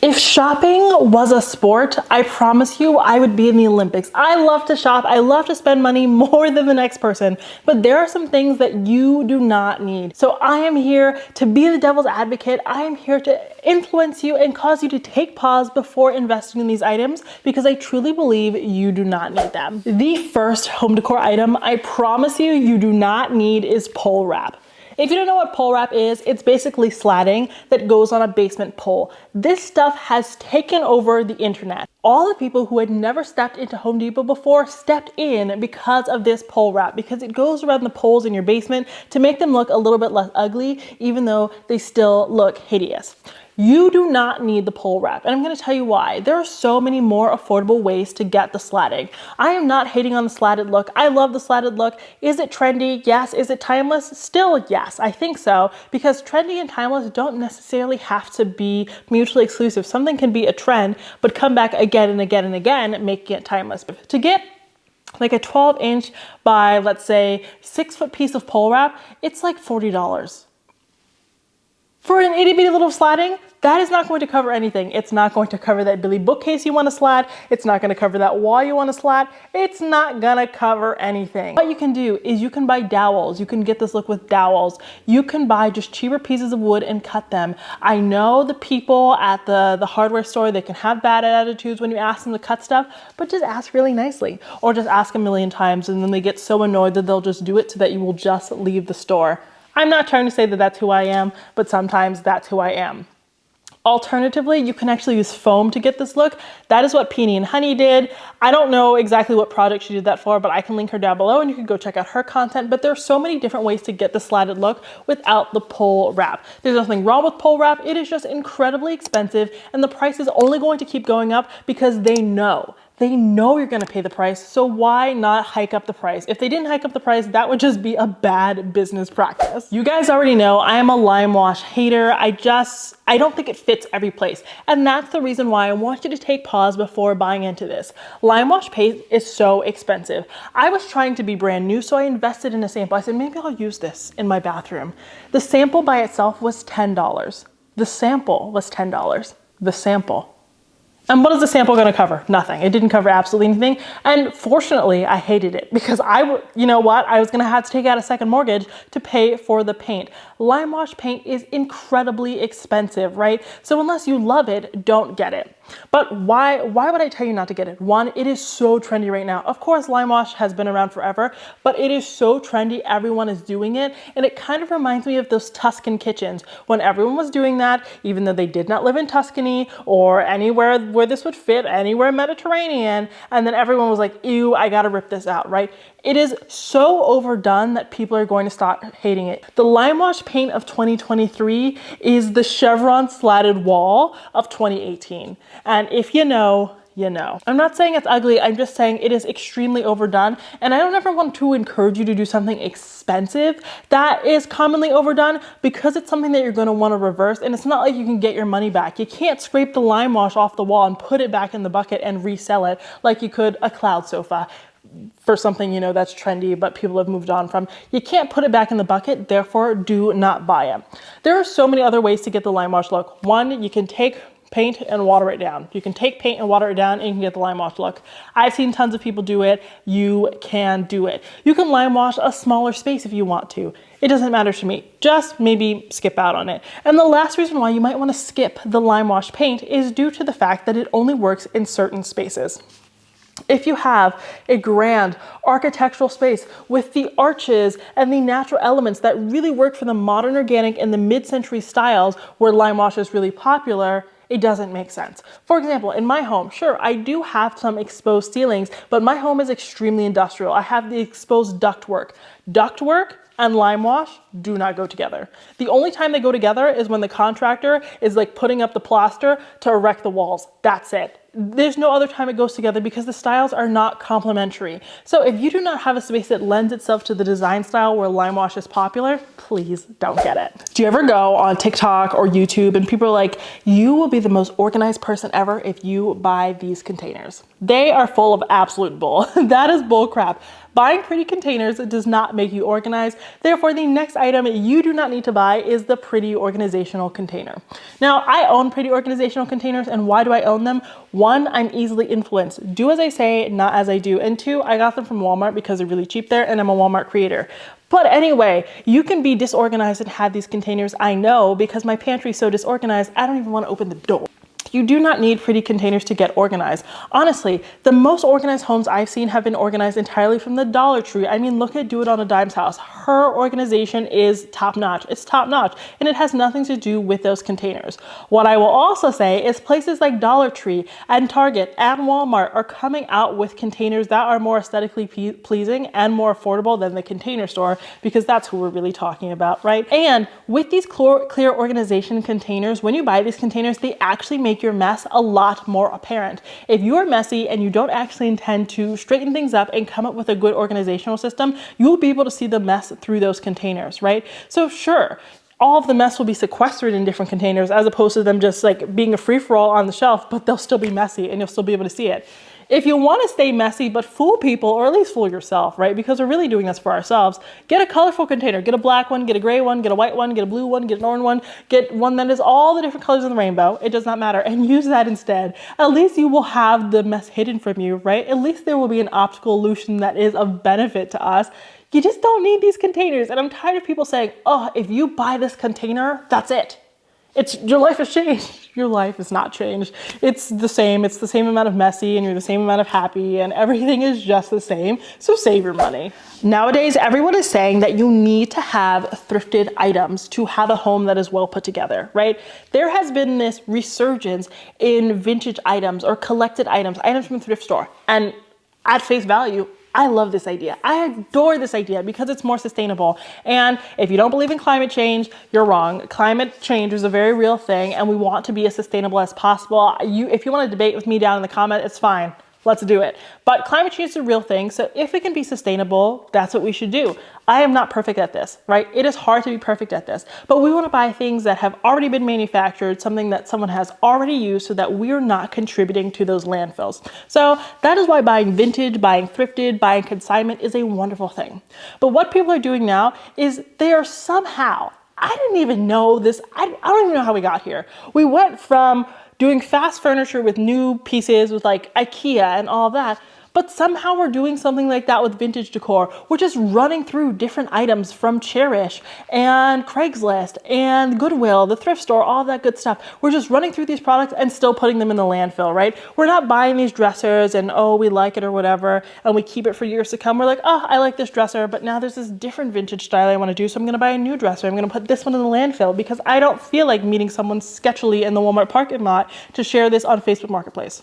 If shopping was a sport, I promise you I would be in the Olympics. I love to shop. I love to spend money more than the next person, but there are some things that you do not need. So I am here to be the devil's advocate. I am here to influence you and cause you to take pause before investing in these items because I truly believe you do not need them. The first home decor item I promise you do not need is pole wrap. If you don't know what pole wrap is, it's basically slatting that goes on a basement pole. This stuff has taken over the internet. All the people who had never stepped into Home Depot before stepped in because of this pole wrap, because it goes around the poles in your basement to make them look a little bit less ugly, even though they still look hideous. You do not need the pole wrap, and I'm going to tell you why. There are so many more affordable ways to get the slatting. I am not hating on the slatted look. I love the slatted look. Is it trendy? Yes. Is it timeless? Still, yes, I think so, because trendy and timeless don't necessarily have to be mutually exclusive. Something can be a trend, but come back again and again and again, making it timeless. To get like a 12-inch by, let's say, 6-foot piece of pole wrap, it's like $40. For an itty bitty little slatting, that is not going to cover anything. It's not going to cover that Billy bookcase you want to slat. It's not going to cover that wall you want to slat. It's not going to cover anything. What you can do is you can buy dowels. You can get this look with dowels. You can buy just cheaper pieces of wood and cut them. I know the people at the hardware store, they can have bad attitudes when you ask them to cut stuff, but just ask really nicely, or just ask a million times and then they get so annoyed that they'll just do it so that you will just leave the store. I'm not trying to say that that's who I am, but sometimes that's who I am. Alternatively, you can actually use foam to get this look. That is what Peony and Honey did. I don't know exactly what project she did that for, but I can link her down below and you can go check out her content. But there are so many different ways to get the slatted look without the pole wrap. There's nothing wrong with pole wrap. It is just incredibly expensive and the price is only going to keep going up because they know you're going to pay the price, so why not hike up the price? If they didn't hike up the price, that would just be a bad business practice. You guys already know I am a Limewash hater. I don't think it fits every place. And that's the reason why I want you to take pause before buying into this. Limewash Paint is so expensive. I was trying to be brand new, so I invested in a sample. I said, maybe I'll use this in my bathroom. The sample by itself was $10. The sample was $10. The sample. And what is the sample going to cover? Nothing. It didn't cover absolutely anything. And fortunately, I hated it because you know what? I was going to have to take out a second mortgage to pay for the paint. Limewash paint is incredibly expensive, right? So unless you love it, don't get it. But why would I tell you not to get it? One, it is so trendy right now. Of course, Limewash has been around forever, but it is so trendy. Everyone is doing it. And it kind of reminds me of those Tuscan kitchens when everyone was doing that, even though they did not live in Tuscany or anywhere where this would fit, anywhere Mediterranean. And then everyone was like, ew, I got to rip this out, right? It is so overdone that people are going to start hating it. The Limewash paint of 2023 is the chevron slatted wall of 2018. And if you know, you know. I'm not saying it's ugly, I'm just saying it is extremely overdone. And I don't ever want to encourage you to do something expensive that is commonly overdone because it's something that you're going to want to reverse. And it's not like you can get your money back. You can't scrape the Limewash off the wall and put it back in the bucket and resell it like you could a cloud sofa for something, you know, that's trendy, but people have moved on from. You can't put it back in the bucket, therefore do not buy it. There are so many other ways to get the Limewash look. One, you can take paint and water it down. You can take paint and water it down and you can get the Limewash look. I've seen tons of people do it. You can do it. You can Limewash a smaller space if you want to. It doesn't matter to me. Just maybe skip out on it. And the last reason why you might want to skip the Limewash paint is due to the fact that it only works in certain spaces. If you have a grand architectural space with the arches and the natural elements that really work for the modern organic and the mid-century styles where Limewash is really popular, it doesn't make sense. For example, in my home, sure, I do have some exposed ceilings, but my home is extremely industrial. I have the exposed ductwork. Ductwork and Limewash do not go together. The only time they go together is when the contractor is like putting up the plaster to erect the walls. That's it. there's no other time it goes together because the styles are not complementary. So if you do not have a space that lends itself to the design style where Limewash is popular, please don't get it. Do you ever go on TikTok or YouTube and people are like, you will be the most organized person ever if you buy these containers? They are full of absolute bull. That is bull crap. Buying pretty containers does not make you organized. Therefore, the next item you do not need to buy is the pretty organizational container. Now, I own pretty organizational containers, and why do I own them? One, I'm easily influenced. Do as I say, not as I do. And two, I got them from Walmart because they're really cheap there, and I'm a Walmart creator. But anyway, you can be disorganized and have these containers. I know, because my pantry is so disorganized, I don't even want to open the door. You do not need pretty containers to get organized. Honestly, the most organized homes I've seen have been organized entirely from the Dollar Tree. I mean, look at Do It on a Dime's house. Her organization is top notch. It's top notch, and it has nothing to do with those containers. What I will also say is places like Dollar Tree and Target and Walmart are coming out with containers that are more aesthetically pleasing and more affordable than the Container Store, because that's who we're really talking about, right? And with these clear organization containers, when you buy these containers, they actually make your mess a lot more apparent. If you are messy and you don't actually intend to straighten things up and come up with a good organizational system, you'll be able to see the mess through those containers, right? So sure, all of the mess will be sequestered in different containers as opposed to them just like being a free-for-all on the shelf, but they'll still be messy and you'll still be able to see it. If you want to stay messy but fool people, or at least fool yourself, right? Because we're really doing this for ourselves, get a colorful container. Get a black one, get a gray one, get a white one, get a blue one, get an orange one, get one that is all the different colors in the rainbow. It does not matter, and use that instead. At least you will have the mess hidden from you, right? At least there will be an optical illusion that is of benefit to us. You just don't need these containers. And I'm tired of people saying, oh, if you buy this container, that's it. Your life has changed. Your life is not changed. It's the same amount of messy, and you're the same amount of happy, and everything is just the same. So save your money. Nowadays, everyone is saying that you need to have thrifted items to have a home that is well put together, right? There has been this resurgence in vintage items or collected items from the thrift store. And at face value, I love this idea. I adore this idea because it's more sustainable. And if you don't believe in climate change, you're wrong. Climate change is a very real thing, and we want to be as sustainable as possible. If you want to debate with me down in the comment, it's fine. Let's do it. But climate change is a real thing. So if it can be sustainable, that's what we should do. I am not perfect at this, right? It is hard to be perfect at this, but we want to buy things that have already been manufactured, something that someone has already used, so that we're not contributing to those landfills. So that is why buying vintage, buying thrifted, buying consignment is a wonderful thing. But what people are doing now is they are somehow, I didn't even know this. I don't even know how we got here. We went from doing fast furniture with new pieces with like IKEA and all that, but somehow we're doing something like that with vintage decor. We're just running through different items from Cherish and Craigslist and Goodwill, the thrift store, all that good stuff. We're just running through these products and still putting them in the landfill, right? We're not buying these dressers and, oh, we like it or whatever, and we keep it for years to come. We're like, oh, I like this dresser, but now there's this different vintage style I want to do, so I'm going to buy a new dresser. I'm going to put this one in the landfill because I don't feel like meeting someone sketchily in the Walmart parking lot to share this on Facebook Marketplace.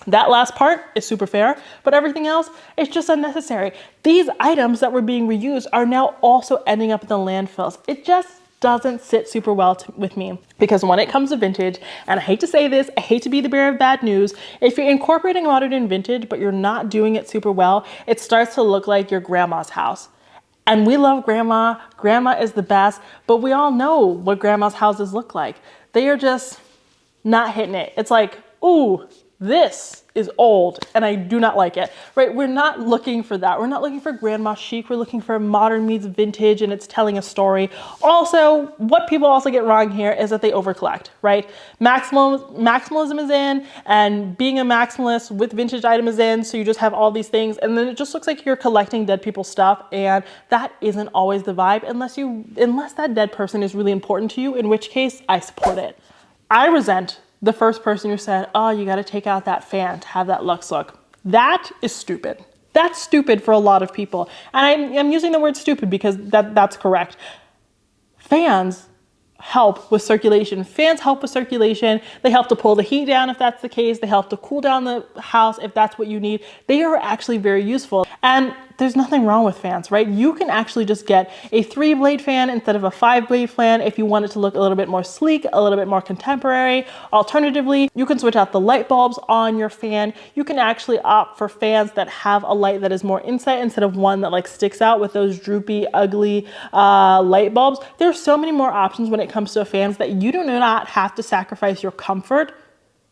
That last part is super fair, but everything else is just unnecessary. These items that were being reused are now also ending up in the landfills. It just doesn't sit super well with me, because when it comes to vintage, and I hate to say this, I hate to be the bearer of bad news, if you're incorporating modern in vintage, but you're not doing it super well, it starts to look like your grandma's house. And we love grandma. Grandma is the best, but we all know what grandma's houses look like. They are just not hitting it. It's like, ooh, this is old and I do not like it, right? We're not looking for that. We're not looking for grandma chic. We're looking for modern meets vintage, and it's telling a story. Also, what people also get wrong here is that they overcollect, right? Maximalism is in, and being a maximalist with vintage item is in. So you just have all these things, and then it just looks like you're collecting dead people's stuff. And that isn't always the vibe unless that dead person is really important to you, in which case I support it. I resent the first person who said, oh, you got to take out that fan to have that luxe look. That is stupid. That's stupid for a lot of people. And I'm using the word stupid because that's correct. Fans help with circulation. Fans help with circulation. They help to pull the heat down if that's the case. They help to cool down the house if that's what you need. They are actually very useful. And there's nothing wrong with fans, right? You can actually just get a 3-blade fan instead of a 5-blade fan if you want it to look a little bit more sleek, a little bit more contemporary. Alternatively, you can switch out the light bulbs on your fan. You can actually opt for fans that have a light that is more inside instead of one that like sticks out with those droopy, ugly light bulbs. There's so many more options when it comes to fans that you do not have to sacrifice your comfort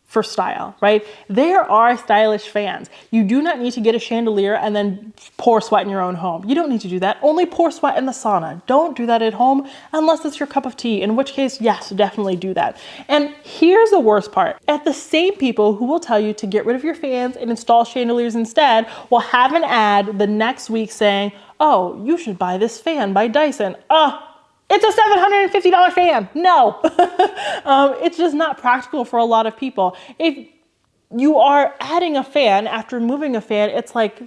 for style, right? There are stylish fans. You do not need to get a chandelier and then pour sweat in your own home. You don't need to do that. Only pour sweat in the sauna. Don't do that at home unless it's your cup of tea, in which case, yes, definitely do that. And here's the worst part. At the same people who will tell you to get rid of your fans and install chandeliers instead will have an ad the next week saying, oh, you should buy this fan by Dyson. It's a $750 fan. No, it's just not practical for a lot of people. If you are adding a fan after removing a fan, it's like,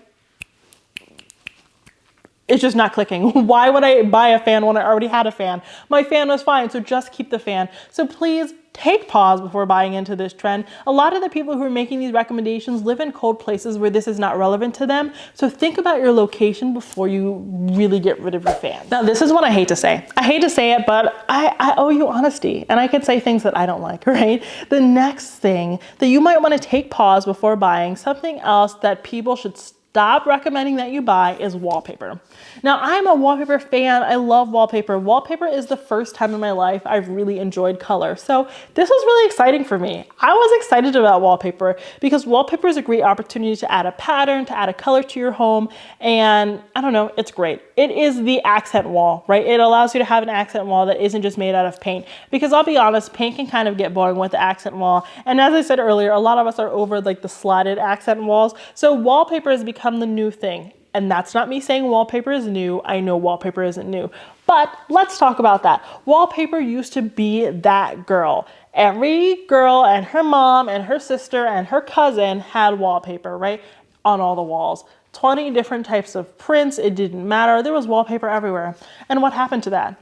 it's just not clicking. Why would I buy a fan when I already had a fan? My fan was fine, so just keep the fan. So please take pause before buying into this trend. A lot of the people who are making these recommendations live in cold places where this is not relevant to them. So think about your location before you really get rid of your fan. Now, this is what I hate to say. I hate to say it, but I owe you honesty, and I can say things that I don't like, right? The next thing that you might want to take pause before buying, something else that people should stop recommending that you buy, is wallpaper. Now, I'm a wallpaper fan. I love wallpaper. Wallpaper is the first time in my life I've really enjoyed color. So this was really exciting for me. I was excited about wallpaper because wallpaper is a great opportunity to add a pattern, to add a color to your home. And I don't know, it's great. It is the accent wall, right? It allows you to have an accent wall that isn't just made out of paint. Because I'll be honest, paint can kind of get boring with the accent wall. And as I said earlier, a lot of us are over like the slotted accent walls. So wallpaper has become the new thing. And that's not me saying wallpaper is new. I know wallpaper isn't new. But let's talk about that. Wallpaper used to be that girl. Every girl and her mom and her sister and her cousin had wallpaper, right? On all the walls. 20 different types of prints. It didn't matter. There was wallpaper everywhere. And what happened to that?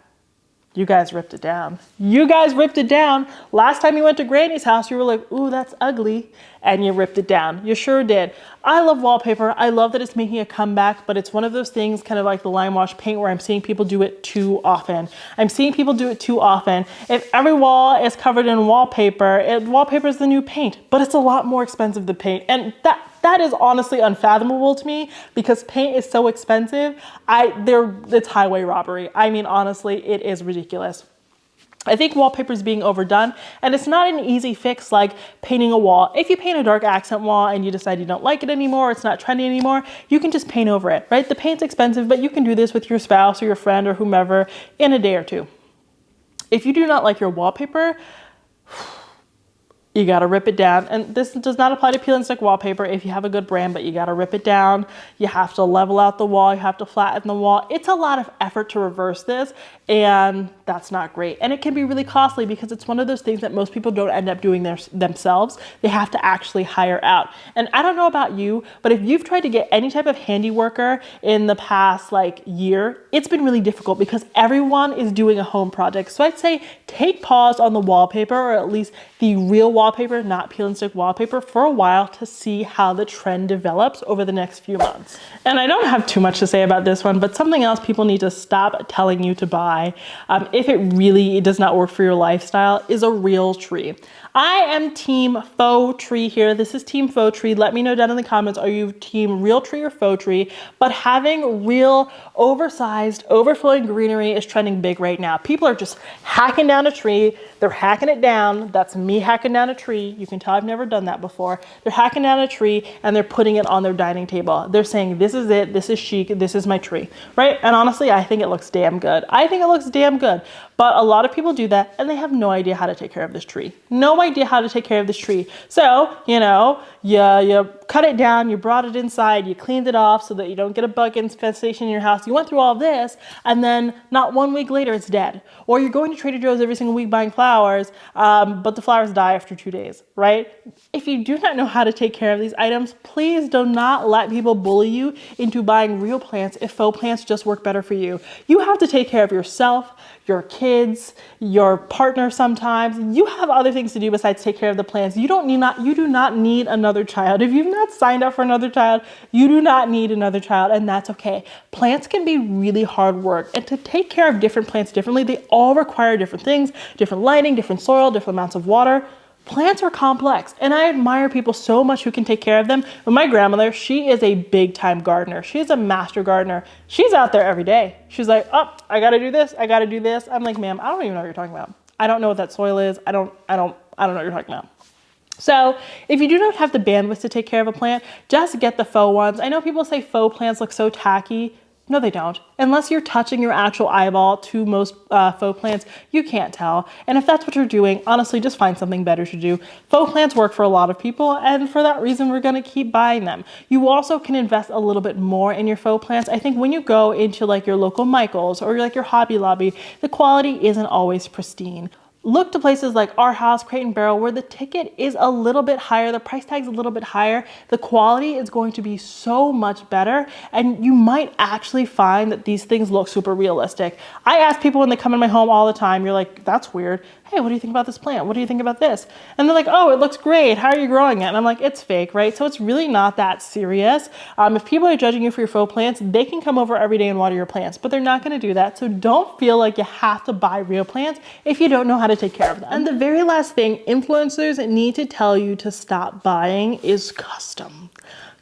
You guys ripped it down. You guys ripped it down. Last time you went to Granny's house, you were like, ooh, that's ugly. And you ripped it down. You sure did. I love wallpaper. I love that it's making a comeback, but it's one of those things kind of like the Limewash Paint where I'm seeing people do it too often. I'm seeing people do it too often. If every wall is covered in wallpaper, wallpaper is the new paint, but it's a lot more expensive than paint. And that is honestly unfathomable to me because paint is so expensive. It's highway robbery. I mean, honestly, it is ridiculous. I think wallpaper is being overdone, and it's not an easy fix like painting a wall. If you paint a dark accent wall and you decide you don't like it anymore, it's not trendy anymore, you can just paint over it, right? The paint's expensive, but you can do this with your spouse or your friend or whomever in a day or two. If you do not like your wallpaper, you gotta rip it down. And this does not apply to peel and stick wallpaper if you have a good brand, but you gotta rip it down. You have to level out the wall. You have to flatten the wall. It's a lot of effort to reverse this, and that's not great. And it can be really costly because it's one of those things that most people don't end up doing themselves. They have to actually hire out. And I don't know about you, but if you've tried to get any type of handy worker in the past year, it's been really difficult because everyone is doing a home project. So I'd say take pause on the wallpaper, or at least the real wallpaper, not peel and stick wallpaper, for a while to see how the trend develops over the next few months. And I don't have too much to say about this one, but something else people need to stop telling you to buy, if it really does not work for your lifestyle, is a real tree. I am team faux tree here. This is team faux tree. Let me know down in the comments, are you team real tree or faux tree? But having real oversized, overflowing greenery is trending big right now. People are just hacking down a tree. They're hacking it down. That's me hacking down a tree. You can tell I've never done that before. They're hacking down a tree and they're putting it on their dining table. They're saying, this is it. This is chic. This is my tree, right? And honestly, I think it looks damn good. I think it looks damn good. But a lot of people do that and they have no idea how to take care of this tree. No idea how to take care of this tree. So, you cut it down, you brought it inside, you cleaned it off so that you don't get a bug infestation in your house. You went through all this, and then not 1 week later, it's dead. Or you're going to Trader Joe's every single week buying flowers, but the flowers die after 2 days, right? If you do not know how to take care of these items, please do not let people bully you into buying real plants if faux plants just work better for you. You have to take care of yourself, your kids, your partner sometimes. You have other things to do besides take care of the plants. You do not need another child. If you've not not signed up for another child. You do not need another child, and that's okay. Plants can be really hard work, and to take care of different plants differently, they all require different things, different lighting, different soil, different amounts of water. Plants are complex, and I admire people so much who can take care of them. But my grandmother, she is a big time gardener. She's a master gardener. She's out there every day. She's like, oh, I gotta do this, I gotta do this. I'm like, ma'am, I don't even know what you're talking about. I don't know what that soil is. I don't know what you're talking about. So if you do not have the bandwidth to take care of a plant, just get the faux ones. I know people say faux plants look so tacky. No, they don't. Unless you're touching your actual eyeball to most faux plants, you can't tell. And if that's what you're doing, honestly, just find something better to do. Faux plants work for a lot of people, and for that reason, we're gonna keep buying them. You also can invest a little bit more in your faux plants. I think when you go into like your local Michael's or like your Hobby Lobby, the quality isn't always pristine. Look to places like Our House, Crate & Barrel, where the ticket is a little bit higher, the price tag's a little bit higher, the quality is going to be so much better, and you might actually find that these things look super realistic. I ask people when they come in my home all the time, you're like, that's weird. Hey, what do you think about this plant? What do you think about this? And they're like, oh, it looks great. How are you growing it? And I'm like, it's fake, right? So it's really not that serious. If people are judging you for your faux plants, they can come over every day and water your plants, but they're not gonna do that. So don't feel like you have to buy real plants if you don't know how to take care of them. And the very last thing influencers need to tell you to stop buying is custom.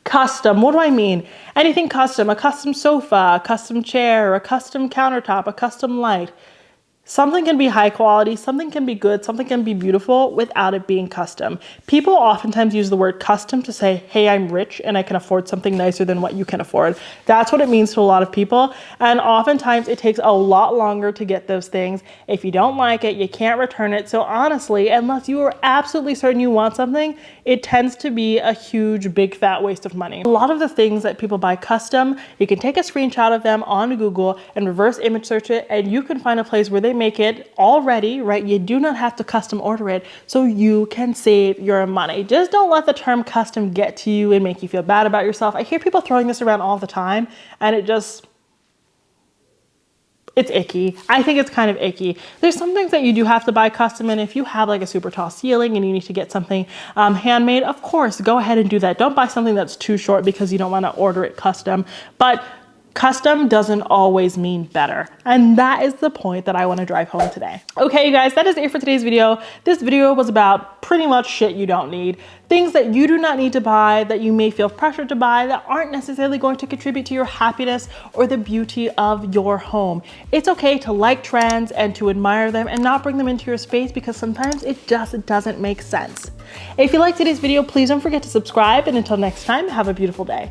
Custom, what do I mean? Anything custom, a custom sofa, a custom chair, a custom countertop, a custom light. Something can be high quality, something can be good, something can be beautiful without it being custom. People oftentimes use the word custom to say, hey, I'm rich and I can afford something nicer than what you can afford. That's what it means to a lot of people. And oftentimes it takes a lot longer to get those things. If you don't like it, you can't return it. So honestly, unless you are absolutely certain you want something, it tends to be a huge, big, fat waste of money. A lot of the things that people buy custom, you can take a screenshot of them on Google and reverse image search it, and you can find a place where they make it already, right? You do not have to custom order it, so you can save your money. Just don't let the term custom get to you and make you feel bad about yourself. I hear people throwing this around all the time, and it's icky. I think it's kind of icky. There's some things that you do have to buy custom, and if you have like a super tall ceiling and you need to get something handmade, of course, go ahead and do that. Don't buy something that's too short because you don't want to order it custom. But custom doesn't always mean better. And that is the point that I want to drive home today. Okay, you guys, that is it for today's video. This video was about pretty much shit you don't need. Things that you do not need to buy, that you may feel pressured to buy, that aren't necessarily going to contribute to your happiness or the beauty of your home. It's okay to like trends and to admire them and not bring them into your space, because sometimes it just doesn't make sense. If you liked today's video, please don't forget to subscribe, and until next time, have a beautiful day.